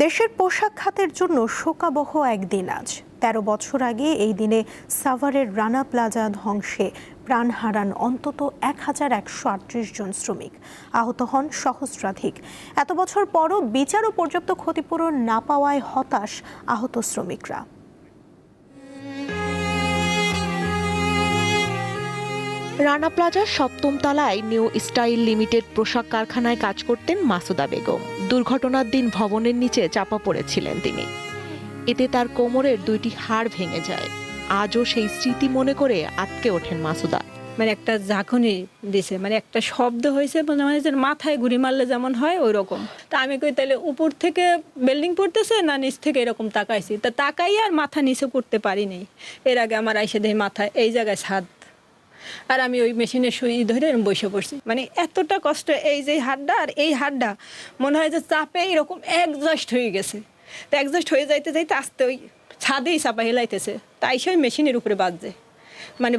দেশের পোশাক খাতের জন্য শোকাবহ একদিন আজ। ১৩ বছর আগে এই দিনে সাভারের রানা প্লাজা ধ্বংসে প্রাণ হারান অন্তত ১,১৩৮ জন শ্রমিক, আহত হন সহস্রাধিক। এত বছর পরও বিচার ও পর্যাপ্ত ক্ষতিপূরণ না পাওয়ায় হতাশ আহত শ্রমিকরা। রানা প্লাজার ৭ম তলায় নিউ স্টাইল লিমিটেড পোশাক কারখানায় কাজ করতেন মাসুদা বেগম। দুর্ঘটনার দিন ভবনের নিচে চাপা পড়েছিলেন তিনি। এতে তার কোমরের ২টি হাড় ভেঙে যায়। আজও সেই স্মৃতি মনে করে আটকে ওঠেন মাসুদা। একটা ঝাঁকুনি দিছে, একটা শব্দ হয়েছে, মাথায় গুড়ি মারলে যেমন হয় ওই রকম। তা আমি কই তাহলে উপর থেকে বিল্ডিং পড়তেছে না নিচ থেকে, এরকম তাকাইছি। তা তাকাই আর মাথা নিচে করতে পারিনি। এর আগে আমার আইসে দেখি মাথায় এই জায়গায় ছাদ, আর আমি ওই মেশিনের সুই ধরে বসে পড়ছি। এতটা কষ্ট, এই যে হাড়টা আর এই হাড়টা মনে হয় যে চাপে এরকম অ্যাডজাস্ট হয়ে গেছে। তো অ্যাডজাস্ট হয়ে যাইতে যাইতে আস্তে ওই ছাদেই চাপা হেলাইতেছে, তাই সে মেশিনের উপরে বাজছে।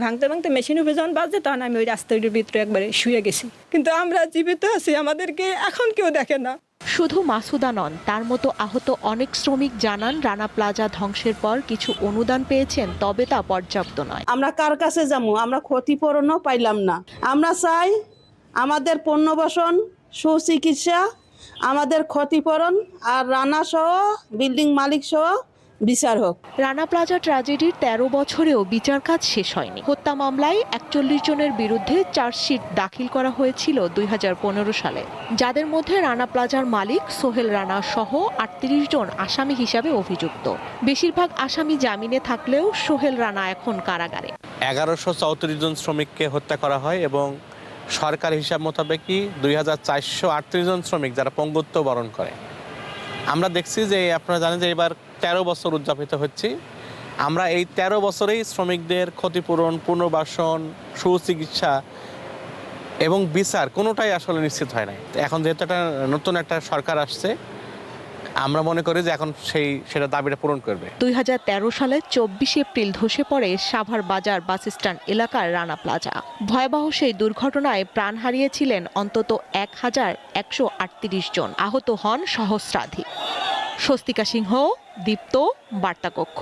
ভাঙতে ভাঙতে মেশিনের উপরে যখন বাজছে তখন আমি ওই রাস্তার ভিতরে একবারে শুয়ে গেছি। কিন্তু আমরা জীবিত আছি, আমাদেরকে এখন কেউ দেখে না। শুধু মাসুদা নন, তার মতো আহত অনেক শ্রমিক জানান রানা প্লাজা ধ্বংসের পর কিছু অনুদান পেয়েছেন, তবে তা পর্যাপ্ত নয়। আমরা কার কাছে যাবো? আমরা ক্ষতিপূরণও পাইলাম না। আমরা চাই আমাদের পুনর্বাসন, সুচিকিৎসা, আমাদের ক্ষতিপূরণ আর রানা সহ বিল্ডিং মালিক সহ বিচার হোক। রানা প্লাজা ট্র্যাজেডির ১৩ বছরেও বিচার কাজ শেষ হয়নি। হত্যা মামলায় ৪১ জনের বিরুদ্ধে চার্জশিট দাখিল করা হয়েছিল ২০১৫ সালে, যাদের মধ্যে রানা প্লাজার মালিক সোহেল রানা সহ ৩৮ জন আসামি হিসাবে অভিযুক্ত। বেশিরভাগ আসামি জামিনে থাকলেও সোহেল রানা এখন কারাগারে। ১১৩৪ জন শ্রমিককে হত্যা করা হয় এবং সরকার হিসাব মোতাবেকই ২,৪৩৮ জন শ্রমিক যারা পঙ্গুত্ব বরণ করে। আমরা দেখছি যে আপনারা জানেন যে এবার ১৩ বছর উদযাপিত হচ্ছে। আমরা এই ১৩ বছরেই শ্রমিকদের ক্ষতিপূরণ, পুনর্বাসন, সুচিকিৎসা এবং বিচার কোনোটাই আসলে নিশ্চিত হয় নাই। এখন যেহেতু নতুন একটা সরকার আসছে, আমরা মনে করি যে এখন সেটা দাবিটা পূরণ করবে। ২০১৩ সালে ২৪ এপ্রিল ধসে পড়ে সাভার বাজার বাস স্ট্যান্ড এলাকার রানা প্লাজা। ভয়াবহ সেই দুর্ঘটনায় প্রাণ হারিয়েছিলেন অন্তত ১,১৩৮ জন, আহত হন সহস্রাধিক। স্বস্তিকা সিংহ, দীপ্ত, বার্তা কক্ষ।